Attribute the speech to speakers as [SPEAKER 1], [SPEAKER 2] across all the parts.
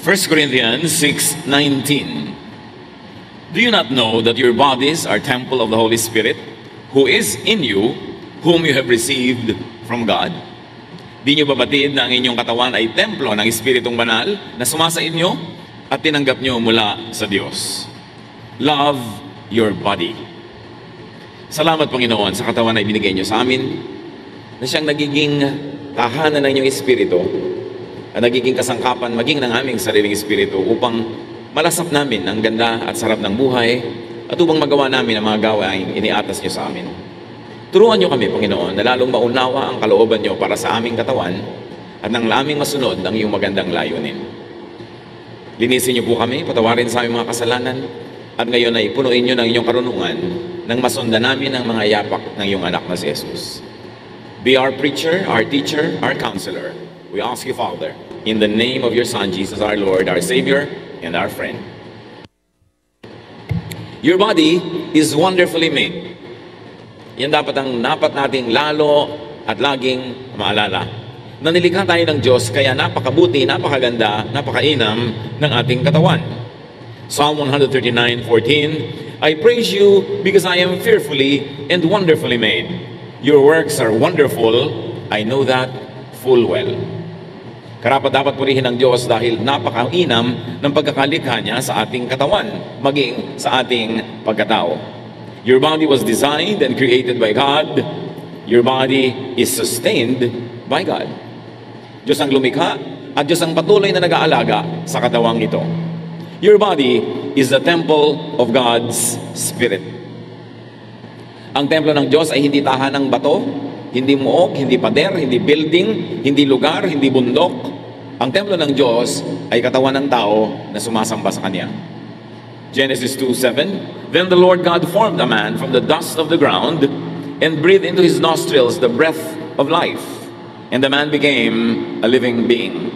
[SPEAKER 1] 1 Corinthians 6:19. Do you not know that your bodies are temple of the Holy Spirit, who is in you, whom you have received from God? Di nyo babatid na ang inyong katawan ay templo ng Espiritong Banal na sumasa inyo at tinanggap nyo mula sa Diyos. Love your body. Salamat, Panginoon, sa katawan na ibinigay nyo sa amin, na siyang nagiging tahanan ng inyong Espiritu at nagiging kasangkapan maging ng aming sariling Espiritu upang malasap namin ang ganda at sarap ng buhay at upang magawa namin ang mga gawaing iniatas nyo sa amin. Turuan nyo kami, Panginoon, na lalong maunawa ang kalooban nyo para sa aming katawan at nang laming masunod ang iyong magandang layunin. Linisin nyo po kami, patawarin sa aming mga kasalanan, at ngayon ay punuin nyo ng inyong karunungan nang masundan namin ang mga yapak ng iyong anak na si Jesus. Be our preacher, our teacher, our counselor. We ask you, Father, in the name of your Son, Jesus our Lord, our Savior, and our friend. Your body is wonderfully made. Yan dapat nating lalo at laging maalala. Na nilikha tayo ng Diyos, kaya napakabuti, napakaganda, napakainam ng ating katawan. Psalm 139:14, I praise you because I am fearfully and wonderfully made. Your works are wonderful, I know that full well. Karapat dapat purihin ng Diyos dahil napakainam ng pagkakalikha niya sa ating katawan, maging sa ating pagkatao. Your body was designed and created by God. Your body is sustained by God. Diyos ang lumikha at Diyos ang patuloy na nag-aalaga sa katawang ito. Your body is the temple of God's Spirit. Ang templo ng Diyos ay hindi tahanang bato, hindi muog, hindi pader, hindi building, hindi lugar, hindi bundok. Ang templo ng Diyos ay katawan ng tao na sumasamba sa Kanya. Genesis 2:7, Then the Lord God formed a man from the dust of the ground and breathed into his nostrils the breath of life, and the man became a living being.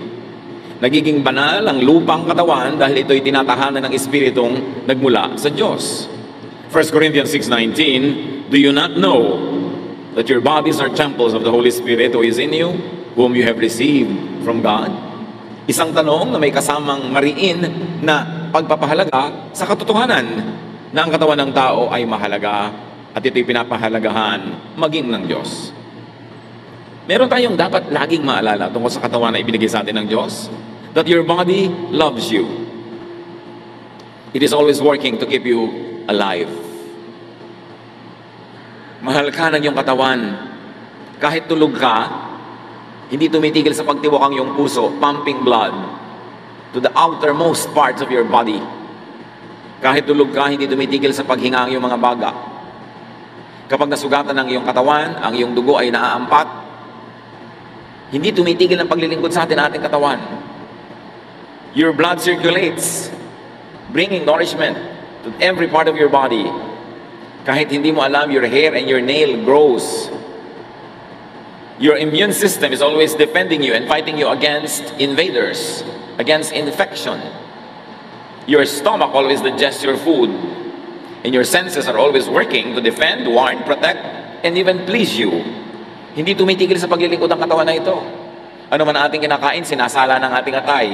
[SPEAKER 1] Nagiging banal ang lupang katawan dahil ito'y tinatahanan ng Espiritong nagmula sa Diyos. 1 Corinthians 6:19, Do you not know that your bodies are temples of the Holy Spirit who is in you, whom you have received from God? Isang tanong na may kasamang mariin na pagpapahalaga sa katotohanan na ang katawan ng tao ay mahalaga at ito'y pinapahalagahan maging ng Diyos. Meron tayong dapat laging maalala tungkol sa katawan na ibinigay sa atin ng Diyos, that your body loves you. It is always working to keep you alive. Mahal ka ng iyong katawan. Kahit tulog ka, hindi tumitigil sa pagtiwak ang iyong puso, pumping blood to the outermost parts of your body. Kahit tulog ka, hindi tumitigil sa paghinga ang iyong mga baga. Kapag nasugatan ng iyong katawan, ang iyong dugo ay naaampat, hindi tumitigil ang paglilingkod sa ating katawan. Your blood circulates, bringing nourishment to every part of your body. Kahit hindi mo alam, your hair and your nail grows. Your immune system is always defending you and fighting you against invaders, against infection. Your stomach always digests your food, and your senses are always working to defend, warn, protect, and even please you. Hindi tumitigil sa paglilingkod ang katawan na ito. Ano man ang ating kinakain, sinasala ng ating atay.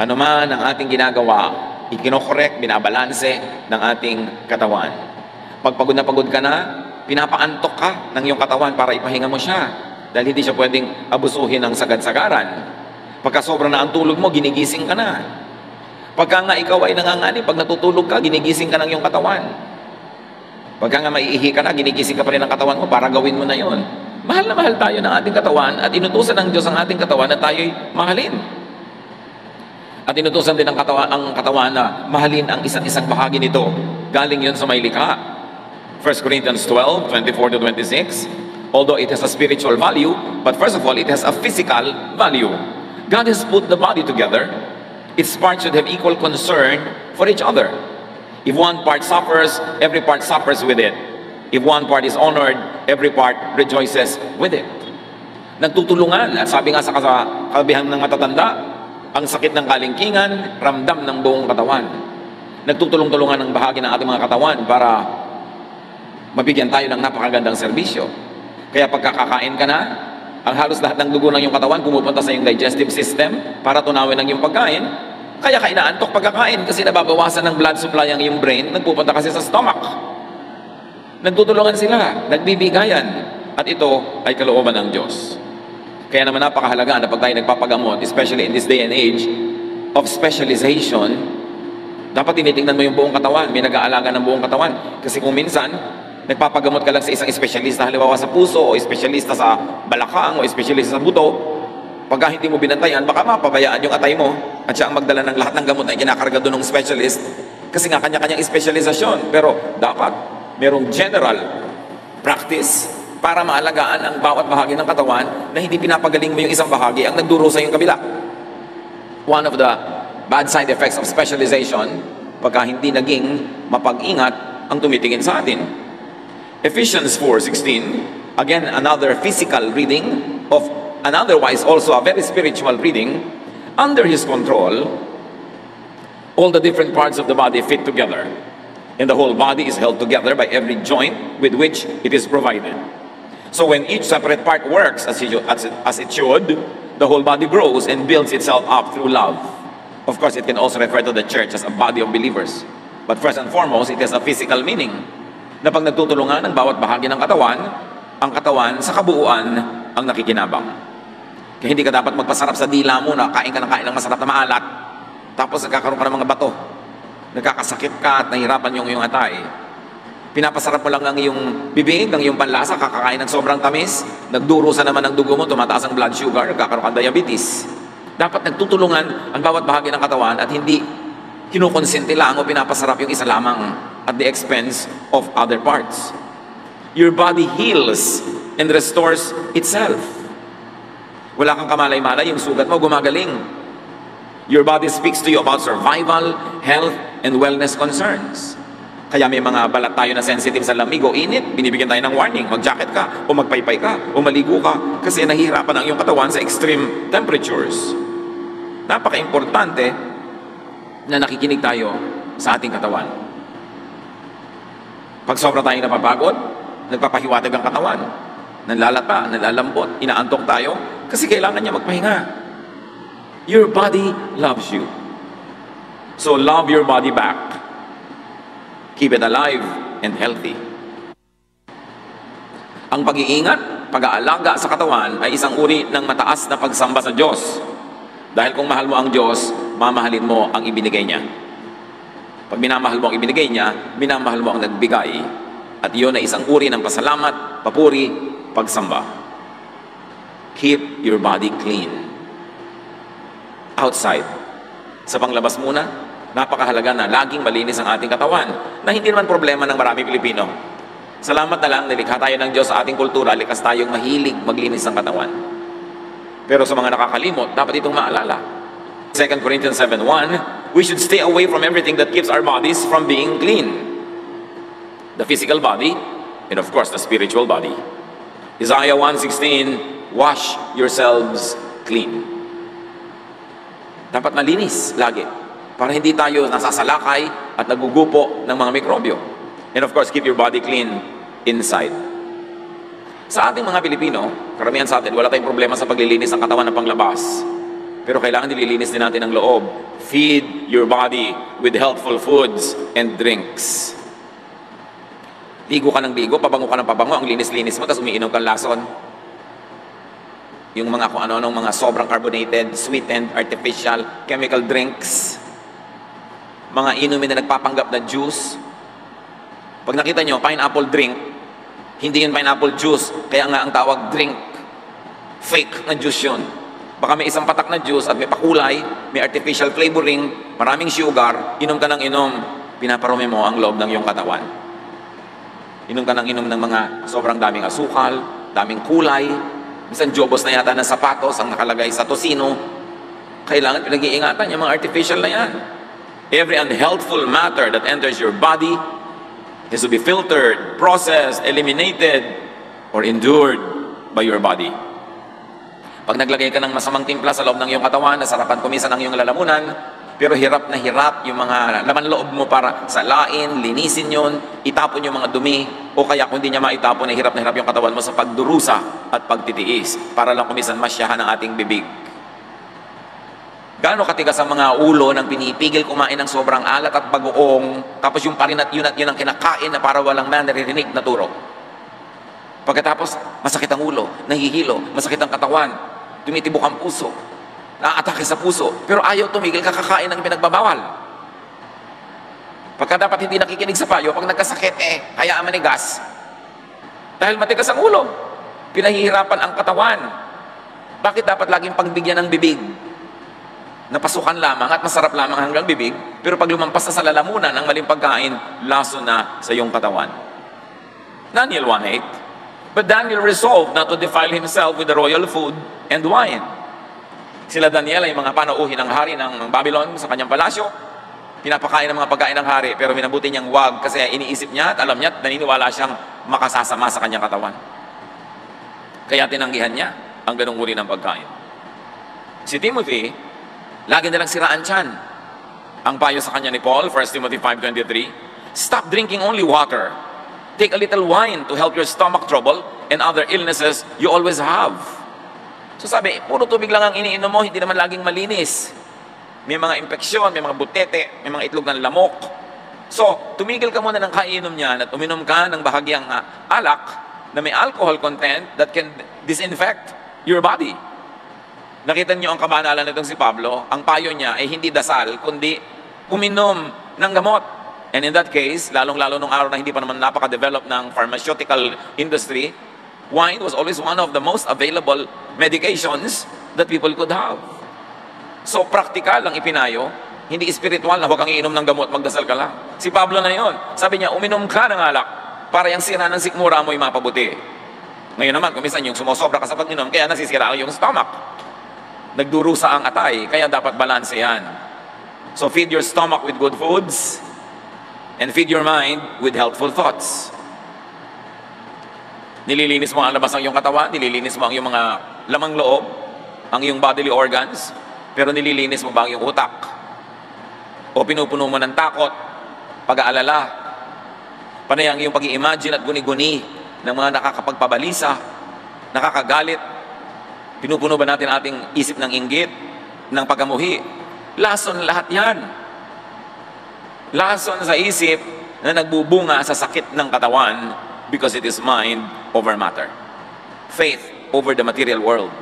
[SPEAKER 1] Ano man ang ating ginagawa, ikinokorek, binabalanse ng ating katawan. Pag pagod ka na, pinapaantok ka ng iyong katawan para ipahinga mo siya. Dahil hindi siya pwedeng abusuhin ng sagad-sagaran. Pagka sobra na ang tulog mo, ginigising ka na. Pagka nga ikaw ay nanganganib, pag natutulog ka, ginigising ka ng iyong katawan. Pagka nga maiihi ka na, ginigising ka pa rin ng katawan mo para gawin mo na yon. Mahal na mahal tayo ng ating katawan at inutusan ng Diyos ang ating katawan na tayo'y mahalin. At inutusan din ang katawan na mahalin ang isa't isang bahagi nito. Galing yun sa may likha. 1 Corinthians 12:24-26. Although it has a spiritual value, but first of all, it has a physical value. God has put the body together. Its parts should have equal concern for each other. If one part suffers, every part suffers with it. If one part is honored, every part rejoices with it. Nagtutulungan. At sabi nga sa kasabihan ng matatanda, ang sakit ng kalingkingan, ramdam ng buong katawan. Nagtutulong-tulungan ng bahagi ng ating mga katawan para mabigyan tayo ng napakagandang serbisyo. Kaya pagkakakain ka na, Ang halos lahat ng dugo ng iyong katawan pumupunta sa iyong digestive system para tunawin ang iyong pagkain. Kaya ka inaantok pagkakain kasi nababawasan ng blood supply ang iyong brain, nagpupunta kasi sa stomach. Nagtutulungan sila, nagbibigayan. At ito ay kalooban ng Diyos. Kaya naman napakahalaga na pag tayo nagpapagamot, especially in this day and age of specialization, dapat tinitingnan mo yung buong katawan, may nag-aalaga ng buong katawan. Kasi kung minsan, nagpapagamot ka lang sa isang espesyalista, halimbawa sa puso, o espesyalista sa balakang, o espesyalista sa buto, pagka hindi mo binantayan, baka mapabayaan yung atay mo, at siya ang magdala ng lahat ng gamot na kinakarga doon ng specialist, kasi nga kanya-kanyang espesyalisasyon. Pero dapat, merong general practice para maalagaan ang bawat bahagi ng katawan na hindi pinapagaling mo yung isang bahagi ang nagduro sa yung kabila. One of the bad side effects of specialization, pagka hindi naging mapag-ingat ang tumitingin sa atin. Ephesians 4:16, again another physical reading of an otherwise also a very spiritual reading. Under His control, all the different parts of the body fit together, and the whole body is held together by every joint with which it is provided. So when each separate part works as it should, the whole body grows and builds itself up through love. Of course, it can also refer to the church as a body of believers. But first and foremost, it has a physical meaning. Na pag nagtutulungan ng bawat bahagi ng katawan, ang katawan sa kabuuan ang nakikinabang. Kaya hindi ka dapat magpasarap sa dila mo na kain ka ng masarap na maalat, tapos nagkakaroon ka ng mga bato. Nagkakasakit ka at nahirapan yung iyong atay. Pinapasarap mo lang ang iyong bibig, ang iyong panlasa, kakakain ng sobrang tamis, nagdurusa naman ang dugo mo, tumataas ang blood sugar, nagkakaroon ka ng diabetes. Dapat nagtutulungan ang bawat bahagi ng katawan at hindi kinukonsinti lang o pinapasarap yung isa lamang at the expense of other parts. Your body heals and restores itself. Wala kang kamalay-malay, yung sugat mo gumagaling. Your body speaks to you about survival, health, and wellness concerns. Kaya may mga balat tayo na sensitive sa lamig o init, binibigyan tayo ng warning, mag-jacket ka, o magpaypay ka, o maligo ka, kasi nahihirapan ang iyong katawan sa extreme temperatures. Napaka-importante na nakikinig tayo sa ating katawan. Pag sobra tayong napapagod, nagpapahiwatig ang katawan, nanlalata, nanlalambot, inaantok tayo, kasi kailangan niya magpahinga. Your body loves you. So love your body back. Keep it alive and healthy. Ang pag-iingat, pag-aalaga sa katawan ay isang uri ng mataas na pagsamba sa Diyos. Dahil kung mahal mo ang Diyos, mamahalin mo ang ibinigay niya. Pag minamahal mo ang ibinigay niya, minamahal mo ang nagbigay. At iyon ay isang uri ng pasalamat, papuri, pagsamba. Keep your body clean. Outside. Sa panglabas muna, napakahalaga na laging malinis ang ating katawan na hindi naman problema ng marami Pilipino. Salamat na lang, nilikha tayo ng Diyos sa ating kultura, likas tayong mahilig maglinis ng katawan. Pero sa mga nakakalimot, dapat itong maalala. 2 Corinthians 7:1, we should stay away from everything that keeps our bodies from being clean. The physical body, and of course the spiritual body. Isaiah 1:16, wash yourselves clean. Dapat malinis lagi, para hindi tayo nasasalakay at nagugupo ng mga mikrobyo. And of course, keep your body clean inside. Sa ating mga Pilipino, karamihan sa atin, wala tayong problema sa paglilinis ng katawan ng panglabas. Pero kailangan nililinis din natin ang loob. Feed your body with healthful foods and drinks. Ligo ka ng ligo, pabango ka ng pabango, ang linis-linis mo, tapos umiinom kang lason. Yung mga kung ano-anong mga sobrang carbonated, sweetened, artificial, chemical drinks. Mga inumin na nagpapanggap na juice. Pag nakita nyo, pineapple drink, hindi yun pineapple juice, kaya nga ang tawag drink. Fake na juice yun. Baka may isang patak na juice at may pakulay, may artificial flavoring, maraming sugar, inom ka ng inom, pinaparumi mo ang loob ng iyong katawan. Inom ka ng inom ng mga sobrang daming asukal, daming kulay, minsan jobos na yata ng sapatos ang nakalagay sa tosino. Kailangan pinag-iingatan yung mga artificial na yan. Every unhealthful matter that enters your body is to be filtered, processed, eliminated, or endured by your body. Pag naglagay ka ng masamang timpla sa loob ng iyong katawan, nasarapan kumisan ng iyong lalamunan, pero hirap na hirap yung mga laman loob mo para salain, linisin yon, itapon yung mga dumi, o kaya kung hindi niya maitapon, na hirap yung katawan mo sa pagdurusa at pagtitiis para lang kumisan masyahan ang ating bibig. Gaano katigas ang mga ulo ng pinipigil kumain ng sobrang alat at bagoong, tapos yung parin at yun ang kinakain na para walang naririnig na turo. Pagkatapos, masakit ang ulo, nahihilo, masakit ang katawan, tumitibok ang puso, naatake sa puso, pero ayaw tumigil, kakakain ng pinagbabawal. Pagka dapat hindi nakikinig sa payo, pag nagkasakit, hayaan manigas. Dahil matigas ang ulo, pinahihirapan ang katawan. Bakit dapat laging pagbigyan ng bibig? Napasukan lamang at masarap lamang hanggang bibig, pero pag lumampas na sa lalamunan ng maling pagkain, laso na sa iyong katawan. Daniel 1:8. But Daniel resolved not to defile himself with the royal food and wine. Sila Daniel ay mga panauhin ng hari ng Babylon sa kanyang palasyo. Pinapakain ng mga pagkain ng hari, pero minabuti niyang wag kasi iniisip niya at alam niya at naniniwala siyang makasasama sa kanyang katawan. Kaya tinanggihan niya ang ganung uri ng pagkain. Si Timothy, lagi nilang siraan tiyan. Ang payo sa kanya ni Paul, 1 Timothy 5:23, stop drinking only water. Take a little wine to help your stomach trouble and other illnesses you always have. So sabi, puro tubig lang ang iniinom mo, hindi naman laging malinis. May mga impeksyon, may mga butete, may mga itlog ng lamok. So, tumigil ka muna ng kainom niyan at uminom ka ng bahagyang alak na may alcohol content that can disinfect your body. Nakita niyo ang kabanalan nitong si Pablo, ang payo niya ay hindi dasal, kundi uminom ng gamot. And in that case, lalong-lalo nung araw na hindi pa naman napaka-develop ng pharmaceutical industry, wine was always one of the most available medications that people could have. So, practical ang ipinayo, hindi spiritual na huwag kang iinom ng gamot, magdasal ka lang. Si Pablo na yon, sabi niya, uminom ka ng alak para yung sira ng sikmura mo'y mapabuti. Ngayon naman, kumisan yung sumosobra ka sa pag-inom, kaya nasisira yung stomach. Nagdurusa ang atay, kaya dapat balanse yan. So, feed your stomach with good foods, and feed your mind with helpful thoughts. Nililinis mo ang labas ng iyong katawan, nililinis mo ang iyong mga lamang loob, ang iyong bodily organs, pero nililinis mo ba ang iyong utak? O pinupuno mo ng takot, pag-aalala, panay ang iyong pag-i-imagine at guni-guni ng mga nakakapagpabalisa, nakakagalit, pinupuno ba natin ating isip ng inggit, ng pagkamuhi? Lason lahat yan. Lason sa isip na nagbubunga sa sakit ng katawan because it is mind over matter. Faith over the material world.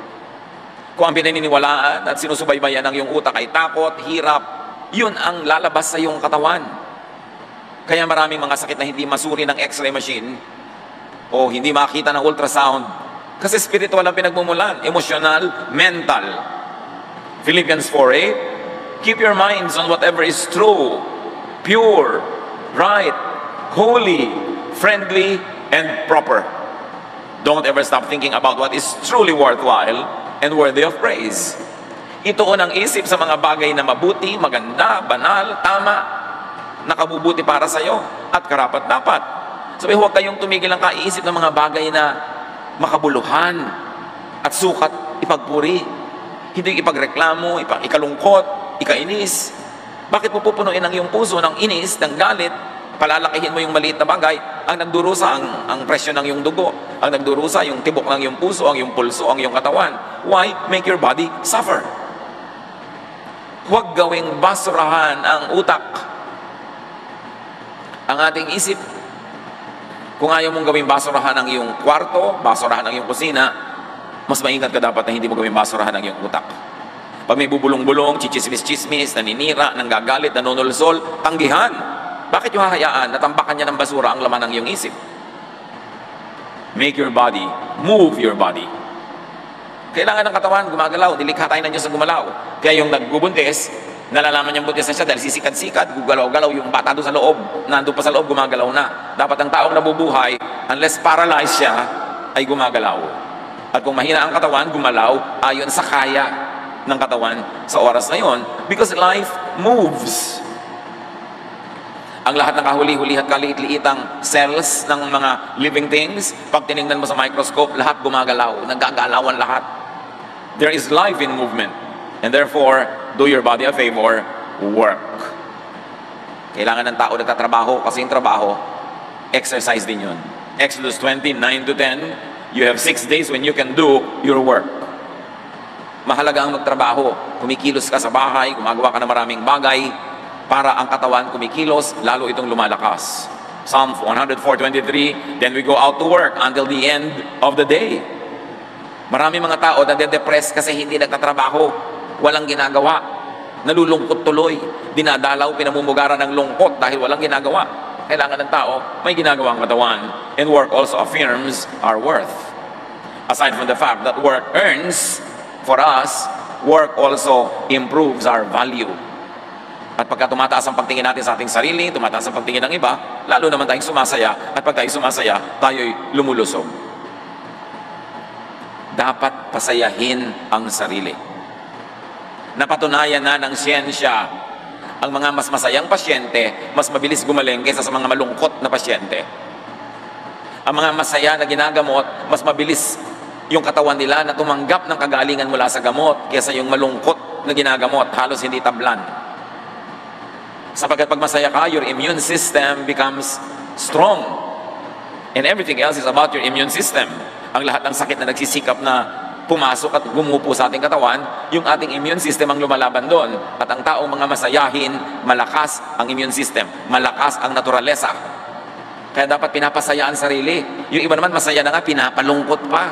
[SPEAKER 1] Kung ang pinaniniwalaan at sinusubaybayan ng iyong utak ay takot, hirap, yun ang lalabas sa iyong katawan. Kaya maraming mga sakit na hindi masuri ng x-ray machine o hindi makita ng ultrasound kasi spiritual ang pinagmumulan, emosyonal, mental. Philippians 4:8, keep your minds on whatever is true, pure, right, holy, friendly, and proper. Don't ever stop thinking about what is truly worthwhile and worthy of praise. Ituon ang isip sa mga bagay na mabuti, maganda, banal, tama, nakabubuti para sa iyo, at karapat-dapat. Sabi, huwag kayong tumigil ang kaiisip ng mga bagay na makabuluhan at sukat ipagpuri. Hindi ipagreklamo, ikalungkot, ikainis. Bakit mo pupunuin ang iyong puso ng inis, ng galit, palalakihin mo yung maliit na bagay, ang nagdurusa ang presyo ng iyong dugo, ang nagdurusa yung tibok ng iyong puso, ang iyong pulso, ang iyong katawan. Why make your body suffer? Huwag gawing basurahan ang utak, ang ating isip. Kung ayaw mong gawing basurahan ang iyong kwarto, basurahan ang iyong kusina, mas maingat ka dapat na hindi mo gawing basurahan ang iyong utak. Pag may bubulong-bulong, chichismis-chismis, naninira, nanggagalit, nanunulsol, tanggihan. Bakit yung hahayaan na tambakan niya ng basura ang laman ng iyong isip? Make your body, move your body. Kailangan ng katawan, gumagalaw, nilikha tayo ng Diyos na gumalaw. Kaya yung nagbubuntis, nalalaman niyang buntis na siya dahil sisikat-sikat, gugalaw-galaw yung bata doon sa loob, nandun pa sa loob, gumagalaw na. Dapat ang taong nabubuhay, unless paralyzed siya, ay gumagalaw. At kung mahina ang katawan, gumalaw ayon sa kaya ng katawan sa oras na yon, because life moves. Ang lahat ng kahuli-huli at kaliit-liitang cells ng mga living things, pag tinignan mo sa microscope, lahat gumagalaw, nagagalawan lahat. There is life in movement, and therefore do your body a favor work. Kailangan ng tao nagtatrabaho kasi yung trabaho, exercise din yun. Exodus 20:9-10, you have 6 days when you can do your work. Mahalaga ang magtrabaho. Kumikilos ka sa bahay, gumagawa ka ng maraming bagay para ang katawan kumikilos, lalo itong lumalakas. Psalm 104:23, then we go out to work until the end of the day. Marami mga tao nade-depress kasi hindi nagtatrabaho, walang ginagawa, nalulungkot tuloy, dinadalaw, pinamumugaran ng lungkot dahil walang ginagawa. Kailangan ng tao may ginagawang katawan, and work also affirms our worth. Aside from the fact that work earns for us, work also improves our value. At pagka tumataas ang pagtingin natin sa ating sarili, tumataas ang pagtingin ng iba, lalo naman tayong sumasaya, at pag tayo sumasaya, tayo'y lumulusog. Dapat pasayahin ang sarili. Napatunayan na ng siyensya, ang mga mas masayang pasyente, mas mabilis gumaling kaysa sa mga malungkot na pasyente. Ang mga masaya na ginagamot, mas mabilis yung katawan nila na tumanggap ng kagalingan mula sa gamot kaysa yung malungkot na ginagamot, halos hindi tablan. Sapagkat pag masaya ka, your immune system becomes strong. And everything else is about your immune system. Ang lahat ng sakit na nagsisikap na pumasok at gumupo sa ating katawan, yung ating immune system ang lumalaban doon. At ang taong mga masayahin, malakas ang immune system, malakas ang naturalesa. Kaya dapat pinapasaya ang sarili. Yung iba naman masaya na nga, pinapalungkot pa.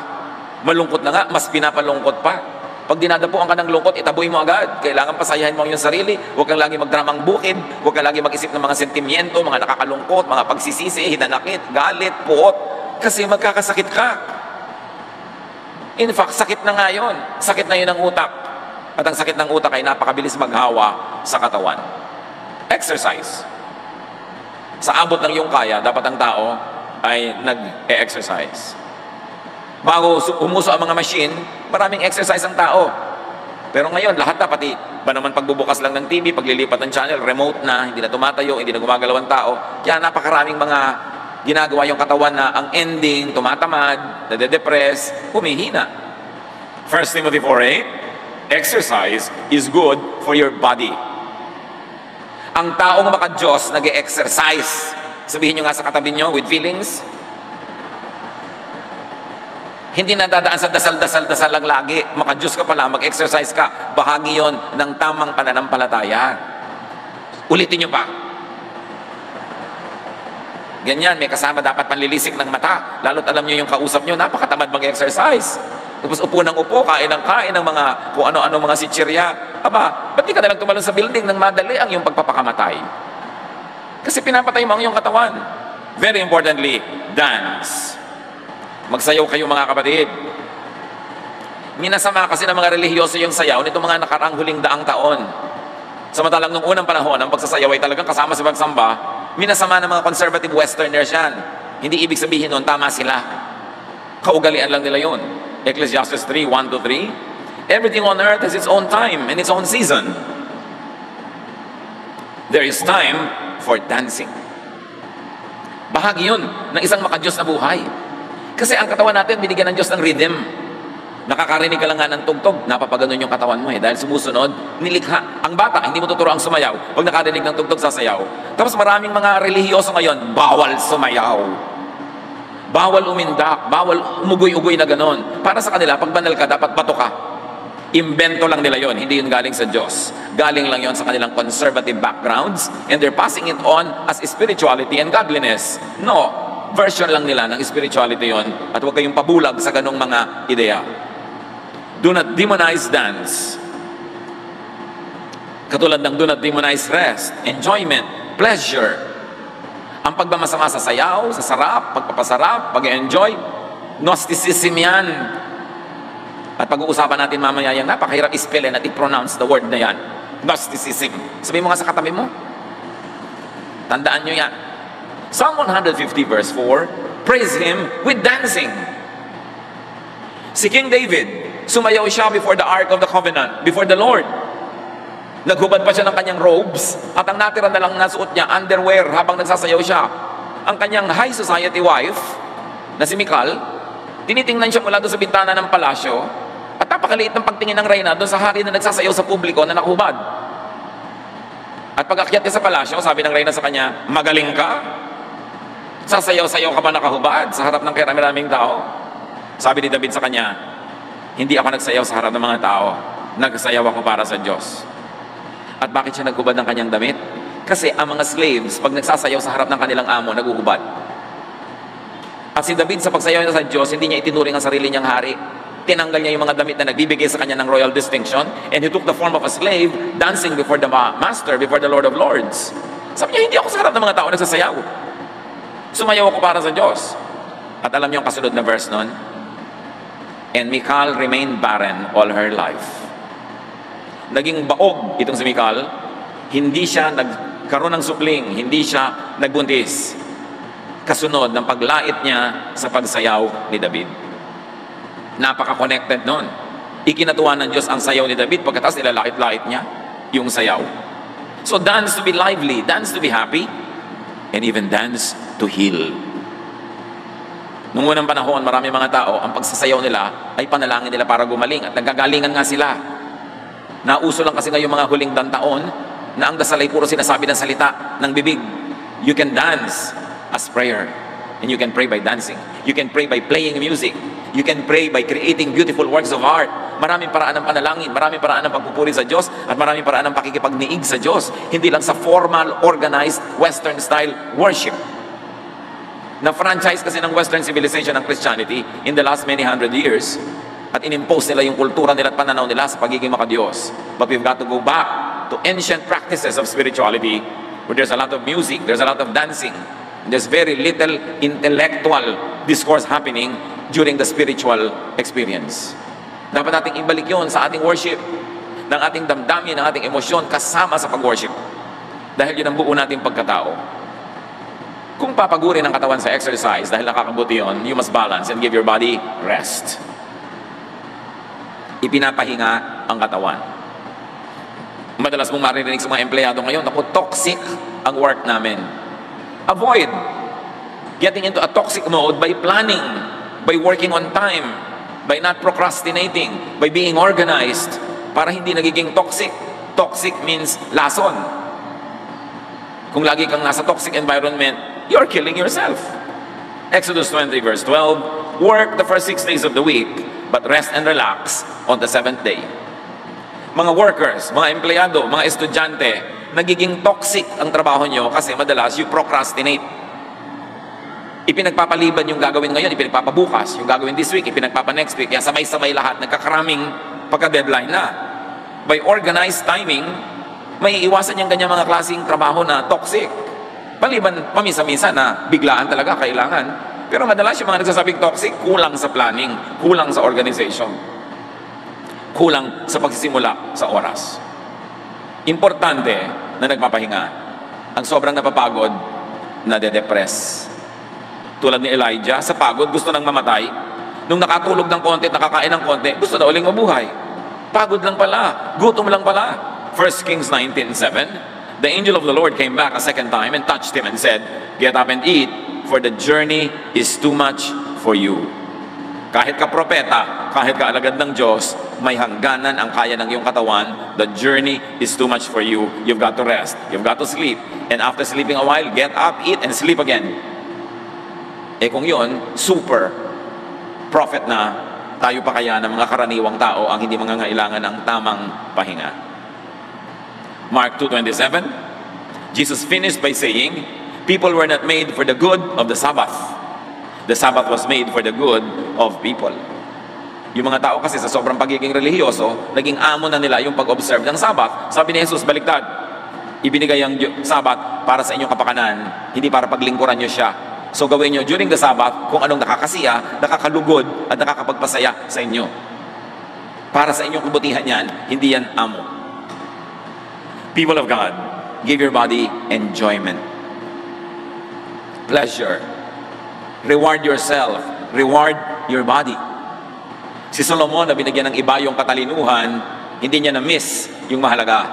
[SPEAKER 1] Malungkot na nga, mas pinapalungkot pa. Pag dinadapuan ka ng lungkot, itaboy mo agad. Kailangan pasayahin mo ang iyong sarili. Huwag kang lagi magdramang bukid. Huwag kang lagi mag-isip ng mga sentimiento, mga nakakalungkot, mga pagsisisi, hinanakit, galit, puot. Kasi magkakasakit ka. In fact, sakit na nga yun. Sakit na yun ang utak. At ang sakit ng utak ay napakabilis maghawa sa katawan. Exercise. Sa abot ng iyong kaya, dapat ang tao ay nag-e-exercise. Bago umuso ang mga machine, maraming exercise ang tao. Pero ngayon, lahat na, pati ba naman pagbubukas lang ng TV, paglilipat ng channel, remote na, hindi na tumatayo, hindi na gumagalaw ang tao. Kaya napakaraming mga ginagawa yung katawan na ang ending, tumatamad, nade-depress, humihina. 1 Timothy 4:8, exercise is good for your body. Ang taong maka-Diyos, nag-e-exercise. Sabihin nyo nga sa katabi nyo, with feelings, hindi na dadaan sa dasal lang lagi. Maka-Diyos ka pala, mag-exercise ka. Bahagi yon ng tamang pananampalataya. Ulitin nyo pa. Ganyan, may kasama dapat panlilisik ng mata. Lalo't alam nyo yung kausap nyo, napakatamad mag-exercise. Tapos upo ng upo, kain ng mga kung ano-ano mga sitsirya. Aba, ba't di ka nalang tumalon sa building nang madali ang yung pagpapakamatay? Kasi pinapatay mo ang iyong katawan. Very importantly, dance. Magsayaw kayo mga kapatid. Minasama kasi ng mga relihiyoso yung sayaw nito mga nakaraang huling daang taon. Samantalang nung unang panahon, ang pagsasayaw ay talagang kasama sa pagsamba, minasama ng mga conservative westerners yan. Hindi ibig sabihin nun, tama sila. Kaugalian lang nila yun. Ecclesiastes 3:1-3, everything on earth has its own time and its own season. There is time for dancing. Bahagi yun ng isang maka-Diyos na buhay. Kasi ang katawan natin, binigyan ng Diyos ng rhythm. Nakakarinig ka lang nga ng tugtog, napapaganon yung katawan mo dahil sumusunod, nilikha. Ang bata, hindi mo tuturo ang sumayaw. Pag nakarinig ng tugtog, sasayaw. Tapos maraming mga relihiyoso ngayon, bawal sumayaw. Bawal umindak, bawal umugoy-ugoy na ganon. Para sa kanila, pag banal ka, dapat bato ka. Imbento lang nila yon, hindi yun galing sa Diyos. Galing lang yon sa kanilang conservative backgrounds and they're passing it on as spirituality and godliness. No. Version lang nila ng spirituality yon at huwag kayong pabulag sa ganong mga ideya. Do not demonize dance. Katulad ng do not demonize rest, enjoyment, pleasure. Ang pagmamasama sa sayaw, sa sarap, pagpapasarap, pag-enjoy, Gnosticism yan. At pag-uusapan natin mamaya yan, napakahirap i-spellin at i-pronounce the word na yan. Gnosticism. Sabihin mo nga sa katabi mo. Tandaan nyo yan. Psalm 150 verse 4, praise Him with dancing. Si King David, sumayaw siya before the Ark of the Covenant, before the Lord. Naghubad pa siya ng kanyang robes, at ang natira na lang nasuot niya, underwear, habang nagsasayaw siya. Ang kanyang high society wife, na si Michal, tinitingnan siya mula doon sa bintana ng palasyo, at napakaliit ng pagtingin ng reyna doon sa hari na nagsasayaw sa publiko na nakahubad. At pag akyat niya sa palasyo, sabi ng reyna sa kanya, magaling ka? Sasayaw-sayaw ka ba nakahubad sa harap ng karami-raming tao? Sabi ni David sa kanya, hindi ako nagsayaw sa harap ng mga tao. Nagsayaw ako para sa Diyos. At bakit siya naghubad ng kanyang damit? Kasi ang mga slaves, pag nagsasayaw sa harap ng kanilang amo, naguhubad. At si David sa pagsayaw niya sa Diyos, hindi niya itinuring ang sarili niyang hari. Tinanggal niya yung mga damit na nagbibigay sa kanya ng royal distinction, and he took the form of a slave, dancing before the master, before the Lord of Lords. Sabi niya, hindi ako sa harap ng mga tao nagsasayaw. Sumayaw ako para sa Diyos. At alam niyo ang kasunod na verse nun? And Michal remained barren all her life. Naging baog itong si Michal, hindi siya nagkaroon ng supling, hindi siya nagbuntis. Kasunod ng paglait niya sa pagsayaw ni David. Napaka-connected nun. Ikinatuwa ng Diyos ang sayaw ni David pagkatapos nilalait-lait niya yung sayaw. So dance to be lively, dance to be happy, and even dance to heal. Nung unang panahon, marami mga tao, ang pagsasayaw nila ay panalangin nila para gumaling at nagagalingan nga sila. Nauso lang kasi ngayong mga huling taon na ang dasal ay puro sinasabi ng salita ng bibig. You can dance as prayer. And you can pray by dancing. You can pray by playing music. You can pray by creating beautiful works of art. Maraming paraan ng panalangin, maraming paraan ng pagpupuri sa Diyos, at maraming paraan ng pakikipagniig sa Diyos. Hindi lang sa formal, organized, Western-style worship. Na-franchise kasi ng Western civilization ng Christianity in the last many hundred years, at inimpose nila yung kultura nila at pananaw nila sa pagiging makadiyos. But we've got to go back to ancient practices of spirituality, where there's a lot of music, there's a lot of dancing, there's very little intellectual discourse happening during the spiritual experience. Dapat nating ibalik yon sa ating worship, ng ating damdamin, ng ating emosyon kasama sa pag-worship. Dahil yun ang buo nating pagkatao. Kung papagurin ang katawan sa exercise dahil nakakabuti yun, you must balance and give your body rest. Ipinapahinga ang katawan. Madalas mong maririnig sa mga empleyado ngayon, naku, toxic ang work namin. Avoid getting into a toxic mode by planning, by working on time, by not procrastinating, by being organized, para hindi nagiging toxic. Toxic means lason. Kung lagi kang nasa toxic environment, you're killing yourself. Exodus 20 verse 12, work the first 6 days of the week, but rest and relax on the 7th day. Mga workers, mga empleyado, mga estudyante, nagiging toxic ang trabaho nyo kasi madalas you procrastinate. Ipinagpapaliban yung gagawin ngayon, ipinagpapabukas. Yung gagawin this week, ipinagpapa next week. Kaya sabay-sabay lahat, nagkakaraming pagka-deadline na. By organized timing, may iwasan yung ganyang mga klaseng trabaho na toxic. Paliban, pamisa-misa na biglaan talaga kailangan. Pero madalas yung mga nagsasabing toxic, kulang sa planning, kulang sa organization, kulang sa pagsisimula sa oras. Importante na nagpapahinga. Ang sobrang napapagod, nade-depress. Tulad ni Elijah, sa pagod, gusto nang mamatay. Nung nakatulog ng konti at nakakain ng konti, gusto na uling mabuhay. Pagod lang pala, gutom lang pala. 1 Kings 19:7, the angel of the Lord came back a second time and touched him and said, get up and eat, for the journey is too much for you. Kahit ka propeta, kahit ka alagad ng Diyos, may hangganan ang kaya ng iyong katawan. The journey is too much for you. You've got to rest. You've got to sleep. And after sleeping a while, get up, eat, and sleep again. Eh kung yun, super prophet na, tayo pa kaya ng mga karaniwang tao ang hindi mangangailangan ng tamang pahinga. Mark 2:27, Jesus finished by saying, people were not made for the good of the Sabbath. The Sabbath was made for the good of people. Yung mga tao kasi sa sobrang pagiging relihiyoso, naging amo na nila yung pag-observe ng Sabbath. Sabi ni Jesus, baliktad, ibinigay ang Sabbath para sa inyong kapakanan, hindi para paglingkuran nyo siya. So gawin nyo during the Sabbath kung anong nakakasiya, nakakalugod, at nakakapagpasaya sa inyo. Para sa inyong kabutihan yan, hindi yan amo. People of God, give your body enjoyment, pleasure. Reward yourself. Reward your body. Si Solomon na binigyan ng iba yung katalinuhan, hindi niya na-miss yung mahalaga.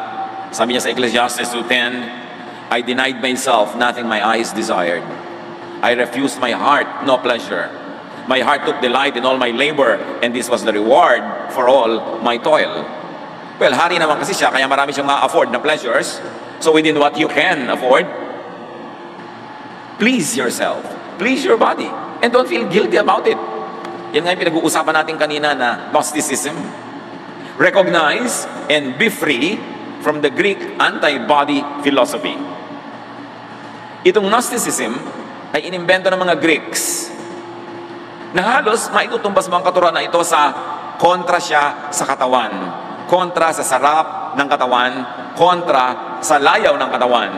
[SPEAKER 1] Sabi niya sa Ecclesiastes 2:10, I denied myself nothing my eyes desired. I refused my heart no pleasure. My heart took delight in all my labor, and this was the reward for all my toil. Well, hari naman kasi siya, kaya marami siyang ma-afford na pleasures. So within what you can afford, please yourself, please your body, and don't feel guilty about it. Yan nga yung pinag-uusapan natin kanina na Gnosticism. Recognize and be free from the Greek anti-body philosophy. Itong Gnosticism ay inimbento ng mga Greeks na halos maitutumbas mo ang katuruan na ito sa kontra siya sa katawan, kontra sa sarap ng katawan, kontra sa layaw ng katawan.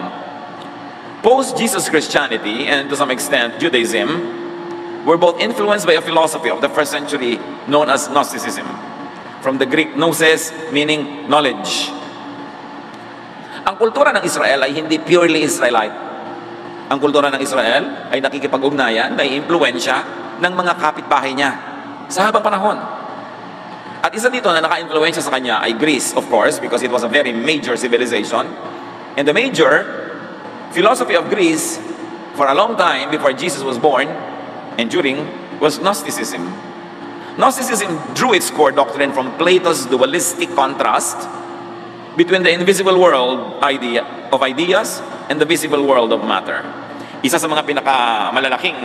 [SPEAKER 1] Post-Jesus Christianity and to some extent Judaism were both influenced by a philosophy of the first century known as Gnosticism. From the Greek gnosis, meaning knowledge. Ang kultura ng Israel ay hindi purely Israelite. Ang kultura ng Israel ay nakikipag-ugnayan, may impluensya ng mga kapitbahay niya sa habang panahon. At isa dito na naka-influensya sa kanya ay Greece, of course, because it was a very major civilization. And the major philosophy of Greece for a long time before Jesus was born and during was Gnosticism. Gnosticism drew its core doctrine from Plato's dualistic contrast between the invisible world of ideas and the visible world of matter. Isa sa mga pinakamalalaking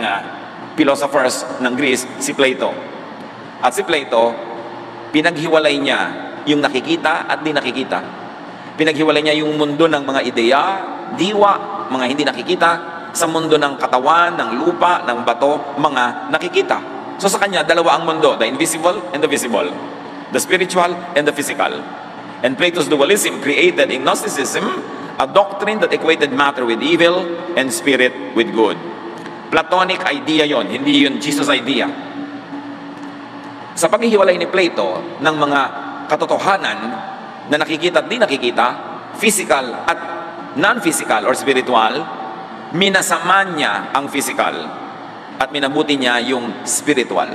[SPEAKER 1] philosophers ng Greece, si Plato. At si Plato, pinaghiwalay niya yung nakikita at di nakikita. Pinaghiwalay niya yung mundo ng mga ideya, diwa, mga hindi nakikita, sa mundo ng katawan, ng lupa, ng bato, mga nakikita. So sa kanya, dalawa ang mundo, the invisible and the visible, the spiritual and the physical. And Plato's dualism created in Gnosticism a doctrine that equated matter with evil and spirit with good. Platonic idea yon, hindi yun Jesus idea. Sa paghihiwalay ni Plato ng mga katotohanan na nakikita at di nakikita, physical at non-physical or spiritual, minasama niya ang physical at minabuti niya yung spiritual.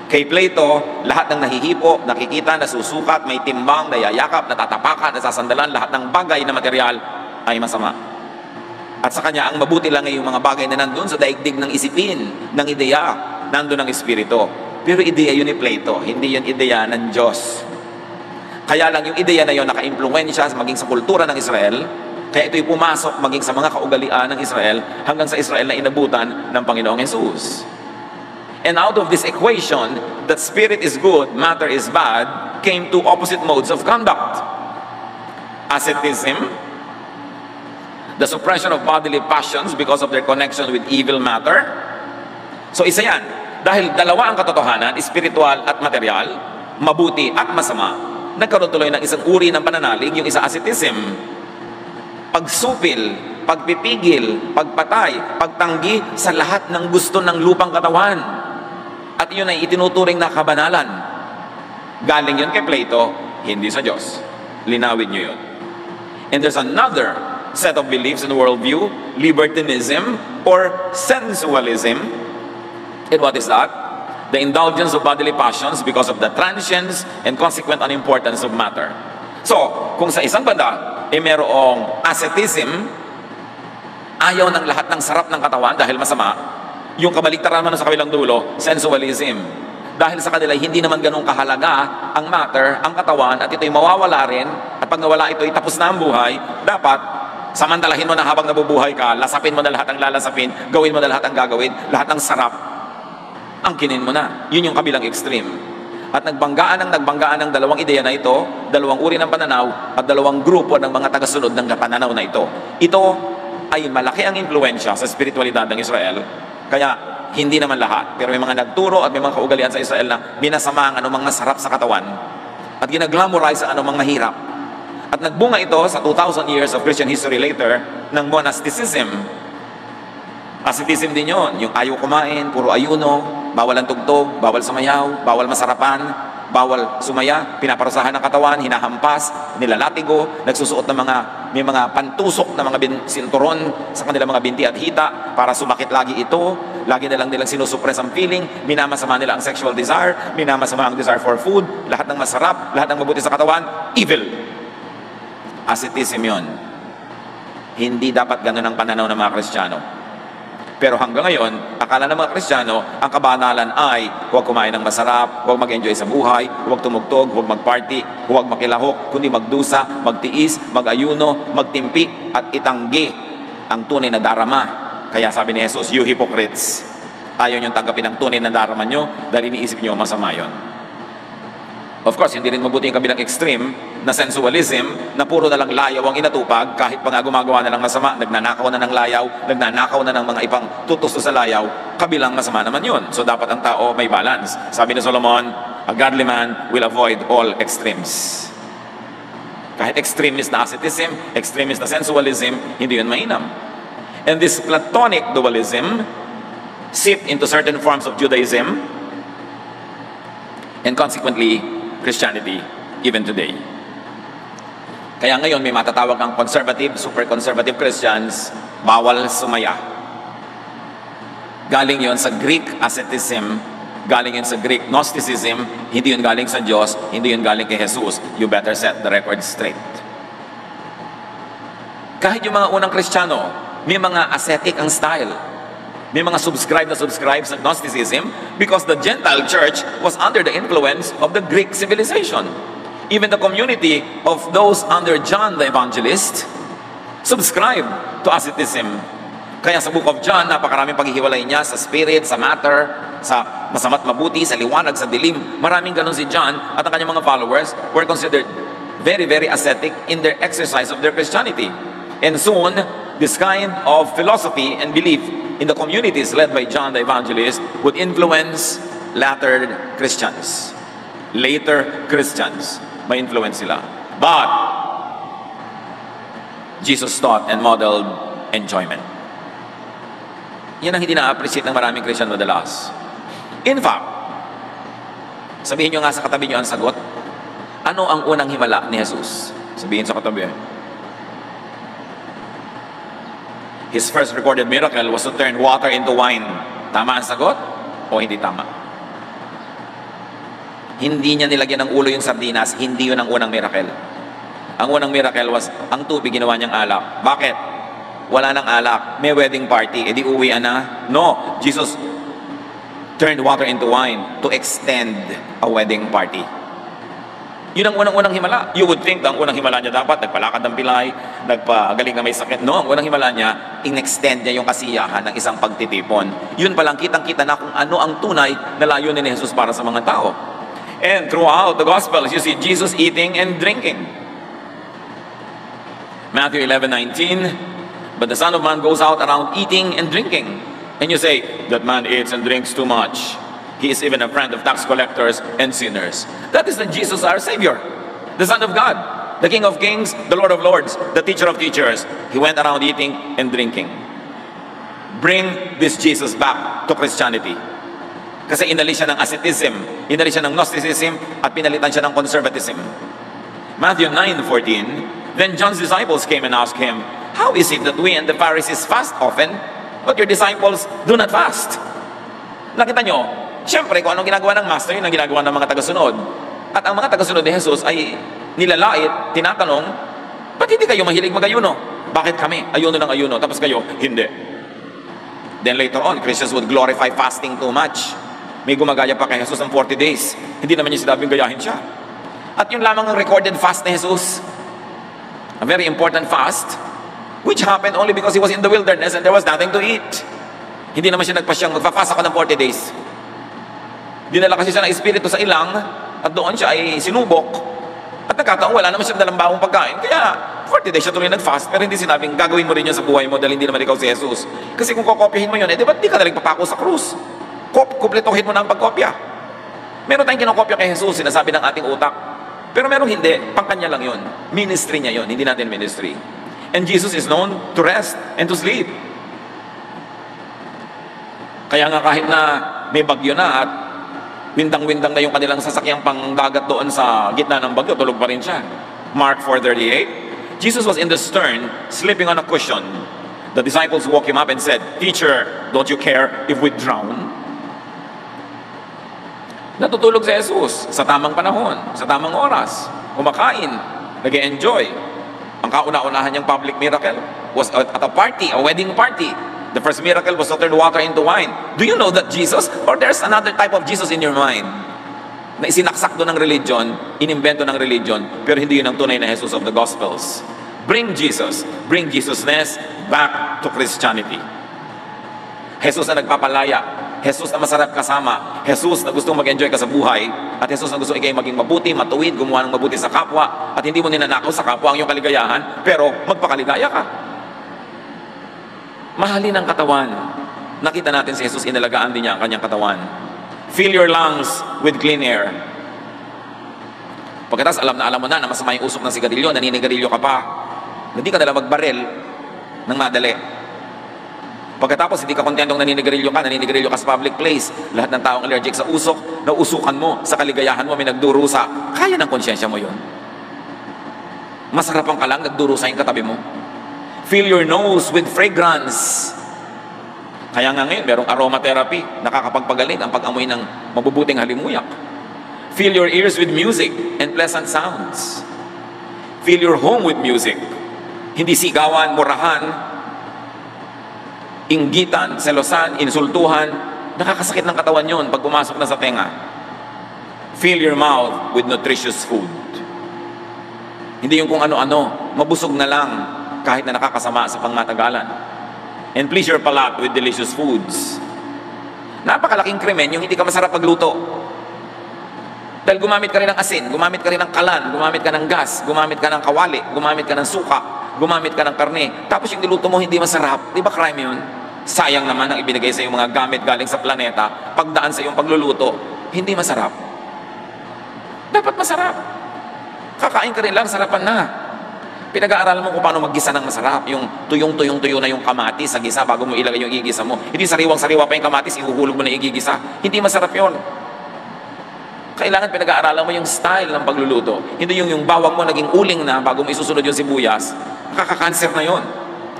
[SPEAKER 1] Kay Plato, lahat ng nahihipo, nakikita, nasusukat, may timbang, nayayakap, natatapakan, nasasandalan, lahat ng bagay na material ay masama. At sa kanya, ang mabuti lang ay yung mga bagay na nandun sa daigdig ng isipin, ng ideya, nandun ang espiritu. Pero ideya yun ni Plato, hindi yun ideya ng Diyos. Kaya lang yung ideya na yun naka-impluensya maging sa kultura ng Israel, kaya ito'y pumasok maging sa mga kaugalian ng Israel hanggang sa Israel na inabutan ng Panginoong Jesus. And out of this equation, that spirit is good, matter is bad, came two opposite modes of conduct. Asceticism, the suppression of bodily passions because of their connection with evil matter. So isa yan. Dahil dalawa ang katotohanan, spiritual at material, mabuti at masama, nagkaroon tuloy ng isang uri ng pananalig, yung isa asceticism. Pagsupil, pagpipigil, pagpatay, pagtanggi sa lahat ng gusto ng lupang katawan. At yun ay itinuturing na kabanalan. Galing yun kay Plato, hindi sa Diyos. Linawin nyo yun. And there's another set of beliefs in the worldview, libertinism or sensualism. And what is that? The indulgence of bodily passions because of the transience and consequent unimportance of matter. So, kung sa isang banda, merong asceticism, ayaw ng lahat ng sarap ng katawan dahil masama, yung kabaliktaran naman sa kabilang dulo, sensualism. Dahil sa kanila, hindi naman ganun kahalaga ang matter, ang katawan, at ito'y mawawala rin, at pag nawala ito'y tapos na ang buhay, dapat samantalahin mo na habang nabubuhay ka, lasapin mo na lahat ang lalasapin, gawin mo na lahat ang gagawin, lahat ng sarap, angkinin mo na. Yun yung kabilang extreme. At nagbanggaan ng dalawang ideya na ito, dalawang uri ng pananaw, at dalawang grupo ng mga tagasunod ng pananaw na ito. Ito ay malaki ang impluensya sa spiritualidad ng Israel. Kaya hindi naman lahat, pero may mga nagturo at may mga kaugalian sa Israel na minasama ang anumang masarap sa katawan at ginaglamorize ang anumang mahirap. At nagbunga ito sa 2,000 years of Christian history later ng monasticism. Asceticism din yun, yung ayaw kumain, puro ayuno, bawal ang tugtog, bawal sumayaw, bawal masarapan, bawal sumaya, pinaparusahan ng katawan, hinahampas, nilalatigo, nagsusuot ng may mga pantusok na mga sinturon sa kanilang mga binti at hita para sumakit lagi ito, lagi nilang sinusuppress ang feeling, minamasama nila ang sexual desire, minamasama ang desire for food, lahat ng masarap, lahat ng mabuti sa katawan, evil. Asceticism yun. Hindi dapat ganun ang pananaw ng mga Kristiyano. Pero hanggang ngayon, akala ng mga Kristiyano, ang kabanalan ay huwag kumain ng masarap, huwag mag-enjoy sa buhay, huwag tumugtog, huwag mag-party, huwag makilahok, kundi magdusa, magtiis, mag-ayuno, magtimpi, at itanggi ang tunay na darama. Kaya sabi ni Jesus, you hypocrites, ayaw niyong tanggapin ang tunay na darama niyo dahil iniisip niyo masama yun. Of course, hindi rin mabuti yung kabilang extreme na sensualism na puro na lang layaw ang inatupag kahit pa nga gumagawa na ng masama, nagnanakaw na ng layaw, nagnanakaw na ng mga ibang tutusto sa layaw, kabilang masama naman yun. So dapat ang tao may balance. Sabi ni Solomon, a godly man will avoid all extremes. Kahit extremist na asceticism, extremist na sensualism, hindi yun mainam. And this Platonic dualism seeped into certain forms of Judaism and consequently Christianity even today. Kaya ngayon may matatawag ang conservative, super conservative Christians, bawal sumaya. Galing yon sa Greek asceticism, galing yun sa Greek Gnosticism, hindi yun galing sa Diyos, hindi yun galing kay Jesus. You better set the record straight. Kahit yung mga unang Kristiyano, may mga ascetic ang style. May mga subscribe sa Gnosticism because the Gentile church was under the influence of the Greek civilization. Even the community of those under John the Evangelist subscribed to asceticism. Kaya sa Book of John, napakaraming paghihiwalay niya sa spirit, sa matter, sa masama't mabuti, sa liwanag, sa dilim. Maraming ganun si John at ang kanyang mga followers were considered very, very ascetic in their exercise of their Christianity. And soon, this kind of philosophy and belief in the communities led by John the Evangelist would influence later Christians. Later Christians. May influence sila. But Jesus taught and modeled enjoyment. Yan ang hindi na-appreciate ng maraming Christian madalas. In fact, sabihin nyo nga sa katabi nyo ang sagot, ano ang unang himala ni Jesus? Sabihin sa katabi. His first recorded miracle was to turn water into wine. Tama ang sagot? O hindi tama? Hindi niya nilagyan ng ulo yung sardinas, hindi yun ang unang miracle. Ang unang miracle was, ang tubig ginawa niyang alak. Bakit? Wala nang alak, may wedding party, edi uwian na? No, Jesus turned water into wine to extend a wedding party. Yun ang unang-unang himala. You would think na ang unang himala niya dapat, nagpalakad ng pilay, nagpagaling na may sakit. No, ang unang himala niya, in-extend niya yung kasiyahan ng isang pagtitipon. Yun palang kitang-kita na kung ano ang tunay na layunin ni Jesus para sa mga tao. And throughout the Gospels, you see Jesus eating and drinking. Matthew 11:19, but the Son of Man goes out around eating and drinking. And you say, that man eats and drinks too much. He is even a friend of tax collectors and sinners. That is the Jesus our Savior, the Son of God, the King of Kings, the Lord of Lords, the Teacher of Teachers. He went around eating and drinking. Bring this Jesus back to Christianity. Kasi inalis siya ng asceticism, inalis siya ng Gnosticism, at pinalitan siya ng conservatism. Matthew 9:14, then John's disciples came and asked him, how is it that we and the Pharisees fast often, but your disciples do not fast? Nakita nyo, siyempre, kung anong ginagawa ng master, yun ang ginagawa ng mga tagasunod. At ang mga tagasunod ni Jesus ay nilalait, tinatanong, ba't hindi kayo mahilig mag-ayuno? Bakit kami? Ayuno ng ayuno, tapos kayo, hindi. Then later on, Christians would glorify fasting too much. May gumagaya pa kay Jesus ng 40 days. Hindi naman niya sinabing gayahin siya. At yun lamang ang recorded fast ni Jesus. A very important fast, which happened only because he was in the wilderness and there was nothing to eat. Hindi naman siya nagpasyang magfafast ako ng 40 days. Dinala kasi siya ng Espiritu sa ilang at doon siya ay sinubok. At nagkataon, wala naman siya dalang bawang pagkain. Kaya 40 days siya tuloy nag-fast, pero hindi sinabing gagawin mo rin yan sa buhay mo dahil hindi naman ikaw si Jesus. Kasi kung kokopyahin mo yun, di ba't di ka nalang papako sa krus? Kumpletuhin mo na ang pagkopya. Meron tayong kinokopya kay Jesus, sinasabi ng ating utak. Pero meron hindi, pangkanya lang yun. Ministry niya yun, hindi natin ministry. And Jesus is known to rest and to sleep. Kaya nga kahit na may bagyo na at windang-windang na yung kanilang sasakyang pangdagat doon sa gitna ng bagyo, tulog pa rin siya. Mark 4:38, Jesus was in the stern, sleeping on a cushion. The disciples woke him up and said, Teacher, don't you care if we drown? Natutulog si Jesus sa tamang panahon, sa tamang oras, kumakain, nag-e-enjoy. Ang kauna-unahan niyang public miracle was at a party, a wedding party. The first miracle was to turn water into wine. Do you know that Jesus? Or there's another type of Jesus in your mind? Na isinaksak doon ng religion, inimbento ng religion, pero hindi yun ang tunay na Jesus of the Gospels. Bring Jesus. Bring Jesusness back to Christianity. Jesus na nagpapalaya. Jesus na masarap kasama. Jesus na gustong mag-enjoy ka sa buhay. At Jesus na gusto ikay maging mabuti, matuwid, gumawa ng mabuti sa kapwa. At hindi mo ninanakaw sa kapwa ang iyong kaligayahan, pero magpakaligaya ka. Mahalin ang katawan. Nakita natin si Jesus, inalagaan din niya ang kanyang katawan. Fill your lungs with clean air. Pagkatapos alam mo na masama yung usok ng sigarilyo, naninigarilyo ka pa. Hindi ka nila magbaril ng madali. Pagkatapos hindi ka kontentong naninigarilyo ka sa public place. Lahat ng taong allergic sa usok, nausukan mo, sa kaligayahan mo, may nagdurusa. Kaya ng konsyensya mo yun. Masarapan ka lang, nagdurusa yung katabi mo. Fill your nose with fragrance. Kaya nga ngayon, merong aromatherapy, nakakapagpagaling ang pag-amoy ng mabubuting halimuyak. Fill your ears with music and pleasant sounds. Fill your home with music. Hindi sigawan, murahan, inggitan, selosan, insultuhan. Nakakasakit ng katawan yon pag pumasok na sa tenga. Fill your mouth with nutritious food. Hindi yung kung ano-ano, mabusog na lang kahit na nakakasama sa pangmatagalan. And please your palate with delicious foods. Napakalaking krimen yung hindi ka masarap pagluto. Dahil gumamit ka rin ng asin, gumamit ka rin ng kalan, gumamit ka ng gas, gumamit ka ng kawali, gumamit ka ng suka, gumamit ka ng karne. Tapos yung niluto mo hindi masarap. Di ba crime yun? Sayang naman ang ibinigay sa iyong mga gamit galing sa planeta, pagdaan sa iyong pagluluto, hindi masarap. Dapat masarap. Kakain ka rin lang, sarapan na. Pinag-aaralan mo kung paano maggisa ng masarap. Yung tuyong-tuyo na yung kamatis sa gisa bago mo ilagay yung igisa mo. Hindi sariwang-sariwa pa yung kamatis, ihuhulog mo na yung igisa. Hindi masarap yon. Kailangan pinag-aaralan mo yung style ng pagluluto. Hindi yung bawang mo naging uling na bago mo isusunod yung sibuyas. Nakaka-cancer na yon.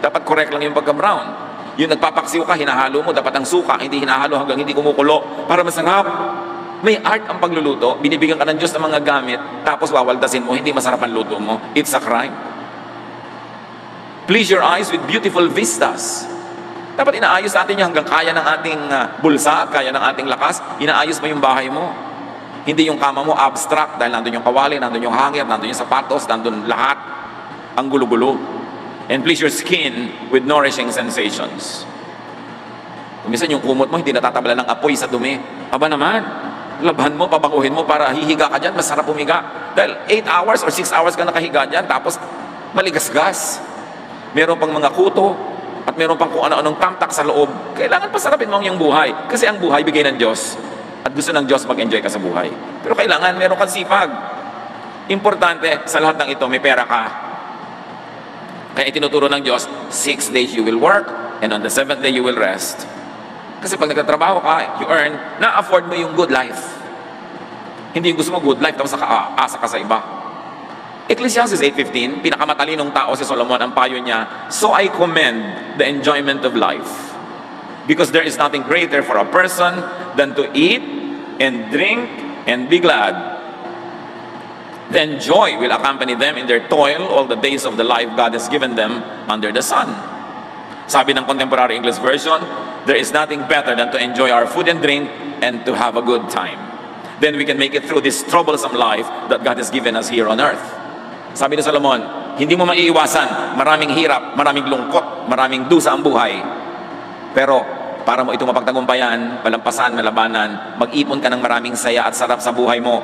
[SPEAKER 1] Dapat correct lang yung pagka-brown. Yung nagpapaksiw ka, hinahalo mo, dapat ang suka, hindi hinahalo hanggang hindi kumukulo para masarap. May art ang pagluluto, binibigyan ka ng Diyos ng mga gamit, tapos wawaldasin mo, hindi masarap ang luto mo. It's a crime. Please your eyes with beautiful vistas. Dapat inaayos natin yan hanggang kaya ng ating bulsa, kaya ng ating lakas, inaayos mo yung bahay mo. Hindi yung kama mo abstract dahil nandun yung kawali, nandun yung hangir, nandun yung sapatos, nandun lahat. Ang gulo-gulo. And please your skin with nourishing sensations. Minsan yung kumot mo, hindi natatabla ng apoy sa dumi. Aba naman, labhan mo, pabanguhin mo para hihiga ka dyan, masarap humiga. Dahil 8 hours or 6 hours ka nakahiga dyan, tapos maligas-gas. Meron pang mga kuto, at meron pang kung ano-anong tamtak sa loob. Kailangan pasarapin mo ang iyong buhay. Kasi ang buhay bigay ng Diyos. At gusto ng Diyos mag-enjoy ka sa buhay. Pero kailangan meron kang sipag. Importante, sa lahat ng ito, may pera ka. Kaya itinuturo ng Diyos, 6 days you will work, and on the 7th day you will rest. Kasi pag nagtatrabaho ka, you earn, na-afford mo yung good life. Hindi yung gusto mo good life, tapos nakaasa ka sa iba. Ecclesiastes 8:15, pinakamatalinong tao si Solomon, ang payo niya, so I commend the enjoyment of life. Because there is nothing greater for a person than to eat and drink and be glad. Then joy will accompany them in their toil all the days of the life God has given them under the sun. Sabi ng Contemporary English Version, there is nothing better than to enjoy our food and drink and to have a good time. Then we can make it through this troublesome life that God has given us here on earth. Sabi ni Solomon, hindi mo maiiwasan, maraming hirap, maraming lungkot, maraming dusa ang buhay. Pero para mo ito mapagtagumpayan, malampasan, malabanan, mag-ipon ka ng maraming saya at sarap sa buhay mo.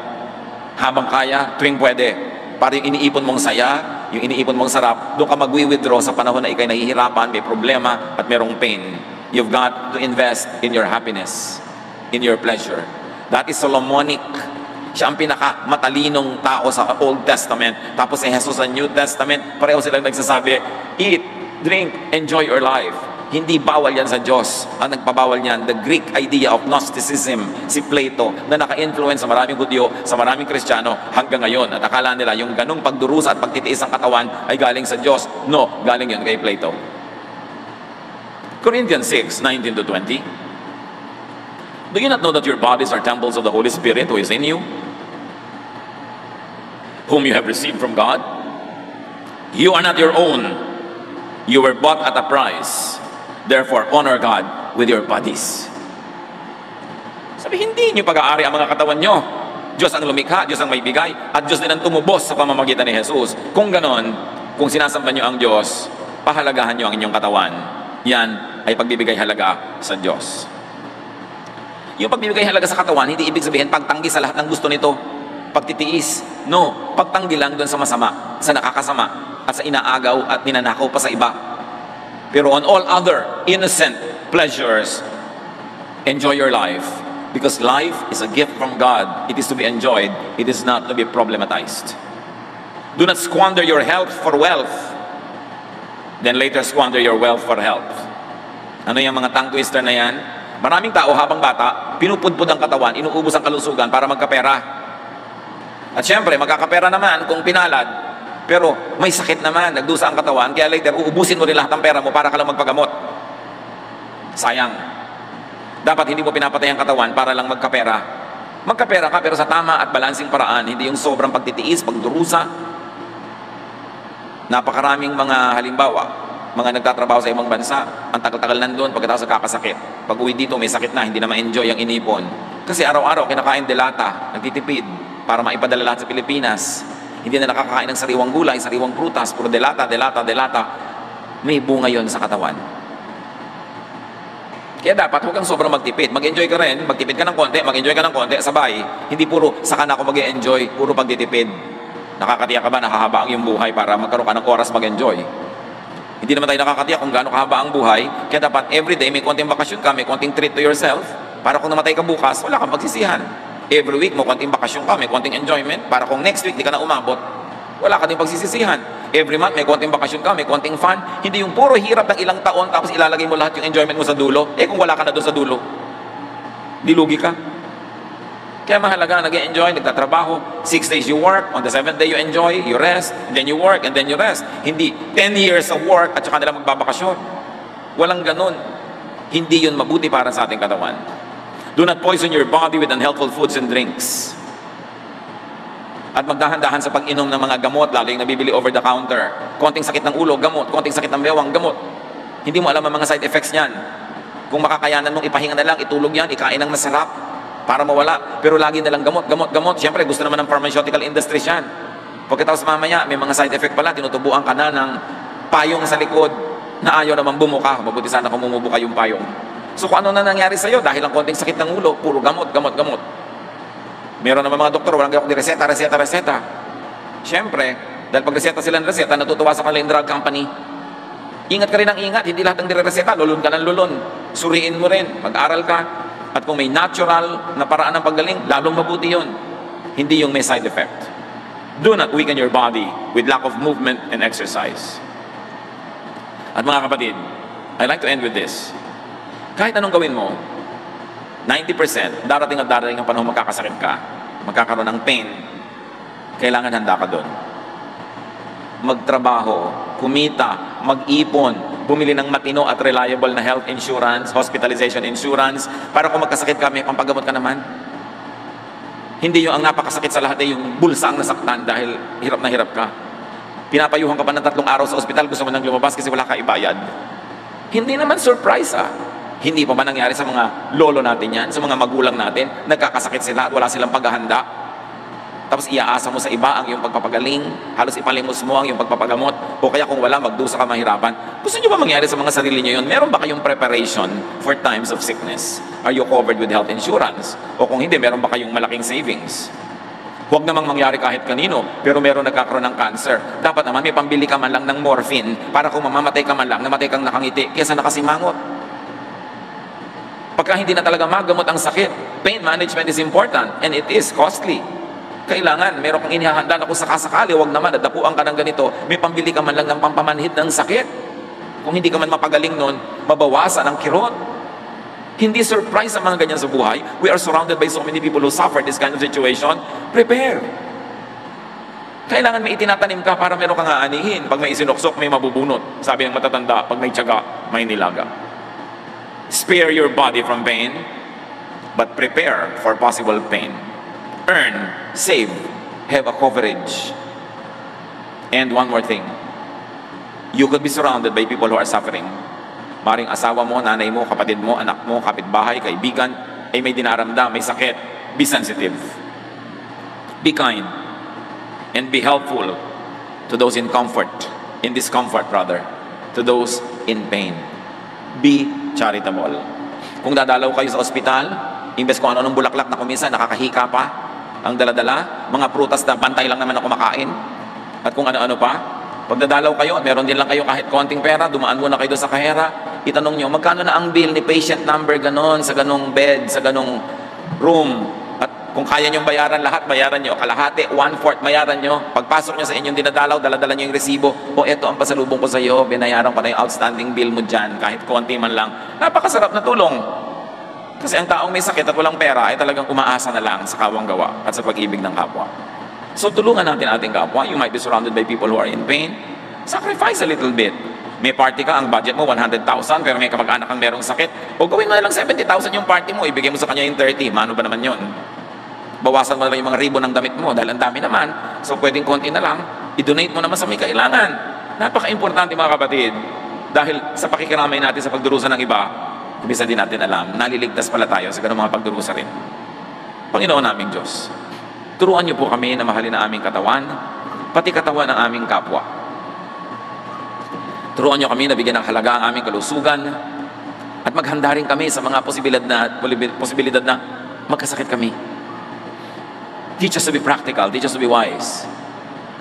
[SPEAKER 1] Habang kaya, tuwing pwede. Para yung iniipon mong saya, yung iniipon mong sarap, doon ka mag-withdraw sa panahon na ikay nahihirapan, may problema, at merong pain. You've got to invest in your happiness, in your pleasure. That is Solomonic. Siya ang pinakamatalinong tao sa Old Testament. Tapos si Jesus sa New Testament, pareho silang nagsasabi, eat, drink, enjoy your life. Hindi bawal yan sa Diyos. Ang nagpabawal niyan, the Greek idea of Gnosticism, si Plato, na naka-influence sa maraming Hudyo, sa maraming Kristiyano hanggang ngayon. At akala nila, yung ganong pagdurusa at pagtitiis ng katawan ay galing sa Diyos. No, galing yun kay Plato. Corinthians 6:19-20. Do you not know that your bodies are temples of the Holy Spirit who is in you, whom you have received from God? You are not your own. You were bought at a price. Therefore, honor God with your bodies. Sabi, hindi nyo pag-aari ang mga katawan nyo. Diyos ang lumikha, Diyos ang may bigay, at Diyos din ang tumubos sa pamamagitan ni Jesus. Kung ganon, kung sinasamba nyo ang Diyos, pahalagahan nyo ang inyong katawan. Yan ay pagbibigay halaga sa Diyos. Yung pagbibigay halaga sa katawan, hindi ibig sabihin pagtanggi sa lahat ng gusto nito, pagtitiis. No, pagtanggi lang doon sa masama, sa nakakasama, at sa inaagaw at ninanakaw pa sa iba. Pero on all other innocent pleasures, enjoy your life. Because life is a gift from God. It is to be enjoyed. It is not to be problematized. Do not squander your health for wealth. Then later squander your wealth for health. Ano yung mga tongue twister na yan? Maraming tao habang bata, pinupudpud ang katawan, inuubos ang kalusugan para magkapera. At syempre, magkakapera naman kung pinalad. Pero may sakit naman, nagdusa ang katawan, kaya later uubusin mo rin lahat ng pera mo para ka lang magpagamot. Sayang. Dapat hindi mo pinapatay ang katawan para lang magkapera. Magkapera ka pero sa tama at balansing paraan, hindi yung sobrang pagtitiis, pagdurusa. Napakaraming mga halimbawa, mga nagtatrabaho sa ibang bansa, ang tagal-tagal nandun pagkatapos kakasakit. Pag uwi dito may sakit na, hindi na ma-enjoy ang inipon. Kasi araw-araw kinakain delata, nagtitipid para maipadala lahat sa Pilipinas. Hindi na nakakain ng sariwang gulay, sariwang prutas, puro delata. May bunga yon sa katawan. Kaya dapat huwag kang sobrang magtipid. Mag-enjoy ka rin, magtipid ka ng konti, mag-enjoy ka ng konti, sabay. Hindi puro, saka na ako mag-enjoy, puro pagtitipid. Nakakatiyak ka ba, nakahaba ang iyong buhay para magkaroon ka ng oras mag-enjoy? Hindi naman tayo nakakatiyak kung gaano kahaba ang buhay. Kaya dapat everyday may konting bakasyon ka, may konting treat to yourself. Para kung namatay ka bukas, wala kang pagsisihan. Every week mo konting bakasyon ka, may konting enjoyment. Para kung next week di ka na umabot, wala ka din pagsisisihan. Every month may konting bakasyon ka, may konting fun. Hindi yung puro hirap ng ilang taon tapos ilalagay mo lahat yung enjoyment mo sa dulo. Kung wala ka na doon sa dulo, dilugi ka. Kaya mahalaga, nag-enjoy, nagtatrabaho. 6 days you work, on the 7th day you enjoy, you rest, and then you work, and then you rest. Hindi 10 years of work at saka nila magbabakasyon. Walang ganun. Hindi yun mabuti para sa ating katawan. Do not poison your body with unhealthful foods and drinks. At magdahan-dahan sa pag-inom ng mga gamot, lalo yung nabibili over the counter. Konting sakit ng ulo, gamot. Konting sakit ng bewang, gamot. Hindi mo alam ang mga side effects niyan. Kung makakayanan mong ipahinga na lang, itulog yan, ikain ng masarap para mawala. Pero lagi na lang gamot. Siyempre, gusto naman ng pharmaceutical industry yan. Pagkatapos mamaya, may mga side effect pala, tinutubuan ka na ng payong sa likod na ayaw naman bumuka. Mabuti sana kung bumubuka yung payong. So kung ano na nangyari sa'yo, dahil ang konting sakit ng ulo, puro gamot. Meron naman mga doktor, walang gawak di reseta. Siyempre, dahil pag reseta sila ng reseta, natutuwa sa kanila yung drug company. Ingat ka rin ang ingat, hindi lahat ng dire-reseta, lulun ka ng lulun. Suriin mo rin, mag-aral ka. At kung may natural na paraan ng paggaling, lalong mabuti yun. Hindi yung may side effect. Do not weaken your body with lack of movement and exercise. At mga kapatid, I'd like to end with this. Kahit anong gawin mo, 90%, darating ang panahon magkakasakit ka, magkakaroon ng pain, kailangan handa ka doon. Magtrabaho, kumita, mag-ipon, bumili ng matino at reliable na health insurance, hospitalization insurance, para kung magkasakit ka, may pampagamot ka naman. Hindi yung ang napakasakit sa lahat ay yung bulsa ang nasaktan dahil hirap na hirap ka. Pinapayuhan ka pa ng 3 araw sa ospital, gusto mo nang lumabas kasi wala ka ibayad. Hindi naman surprise Hindi pa ba nangyari sa mga lolo natin yan, sa mga magulang natin, nagkakasakit sila at wala silang paghahanda? Tapos iaasa mo sa iba ang iyong pagpapagaling, halos ipalimos mo ang iyong pagpapagamot, o kaya kung wala, magdusa ka mahirapan. Gusto nyo ba mangyari sa mga sarili nyo yun? Meron ba kayong preparation for times of sickness? Are you covered with health insurance? O kung hindi, meron ba kayong malaking savings? Huwag namang mangyari kahit kanino, pero meron nagkakaroon ng cancer. Dapat naman may pambili ka man lang ng morphine para kung mamamatay ka man lang, namatay kang nakangiti, kaysa nakasimangot. Pagka hindi na talaga magamot ang sakit, pain management is important and it is costly. Kailangan, meron kang inihahanda na kung sakasakali, huwag naman, nadapuan ka ng ganito, may pambili ka man lang ng pampamanhid ng sakit. Kung hindi ka man mapagaling nun, mabawasan ang kirot. Hindi surprise ang mga ganyan sa buhay. We are surrounded by so many people who suffer this kind of situation. Prepare. Kailangan may itinatanim ka para meron kang aanihin. Pag may isinuksok, may mabubunot. Sabi ng matatanda, pag may tiyaga, may nilaga. Spare your body from pain, but prepare for possible pain. Earn, save, have a coverage. And one more thing. You could be surrounded by people who are suffering. Maring asawa mo, nanay mo, kapatid mo, anak mo, kapitbahay, kaibigan, ay may dinaramdam, may sakit. Be sensitive. Be kind. And be helpful to those in comfort, in discomfort rather, to those in pain. Be charitable. Kung dadalaw kayo sa ospital, imbes kung ano-anong bulaklak na kumisa, nakakahika pa, ang daladala, mga prutas na bantay lang naman na kumakain, at kung ano-ano pa. Pag dadalaw kayo, meron din lang kayo kahit konting pera, dumaan muna kayo doon sa kahera, itanong nyo, magkano na ang bill ni patient number ganon, sa ganong bed, sa ganong room. At kung kaya nyo bayaran lahat, bayaran nyo. Kalahati, 1/4 bayaran nyo. Pagpasok nyo sa inyong dinadalaw, daladala nyo yung resibo. O eto ang pasalubong ko sa iyo, binayaran ko na yung outstanding bill mo dyan, kahit konti man lang. Napakasarap na tulong. Kasi ang taong may sakit at walang pera ay talagang umaasa na lang sa kawang gawa at sa pag-ibig ng kapwa. So tulungan natin ating kapwa. You might be surrounded by people who are in pain. Sacrifice a little bit. May party ka, ang budget mo 100,000, pero may kamag-anak kang merong sakit. O gawin mo na lang 70,000 yung party mo, ibigay mo sa kanya yung 30. Mano ba naman yun? Bawasan mo na lang yung mga ribbon ng damit mo dahil ang dami naman. So pwedeng konti na lang, i-donate mo naman sa may kailangan. Napaka-importante mga kapatid. Dahil sa pakikiramay natin sa pagdurusa ng iba, bisa din natin alam, naliligtas pala tayo sa ganung mga pagdurusa rin. Panginoon naming Diyos, turuan niyo po kami na mahalin ang aming katawan, pati katawan ng aming kapwa. Turuan niyo kami na bigyan ng halaga ang aming kalusugan, at maghanda rin kami sa mga posibilidad na magkasakit kami. Teach us to be practical, teach us to be wise.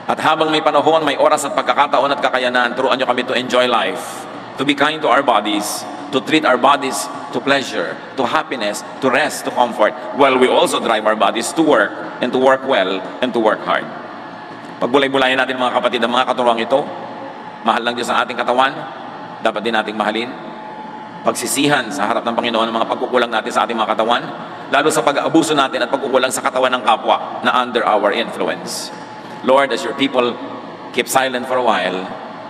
[SPEAKER 1] At habang may panahon, may oras at pagkakataon at kakayanan, turuan niyo kami to enjoy life, to be kind to our bodies, to treat our bodies to pleasure, to happiness, to rest, to comfort, while we also drive our bodies to work, and to work well, and to work hard. Pagbulay-bulayan natin mga kapatid ang mga katuruang ito. Mahal ng Diyos ang ating katawan, dapat din nating mahalin. Pagsisihan sa harap ng Panginoon ang mga pagkukulang natin sa ating mga katawan, lalo sa pag-aabuso natin at pagkukulang sa katawan ng kapwa na under our influence. Lord, as your people keep silent for a while,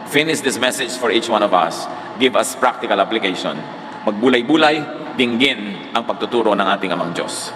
[SPEAKER 1] finish this message for each one of us. Give us practical application. Magbulay-bulay, dinggin ang pagtuturo ng ating Amang Diyos.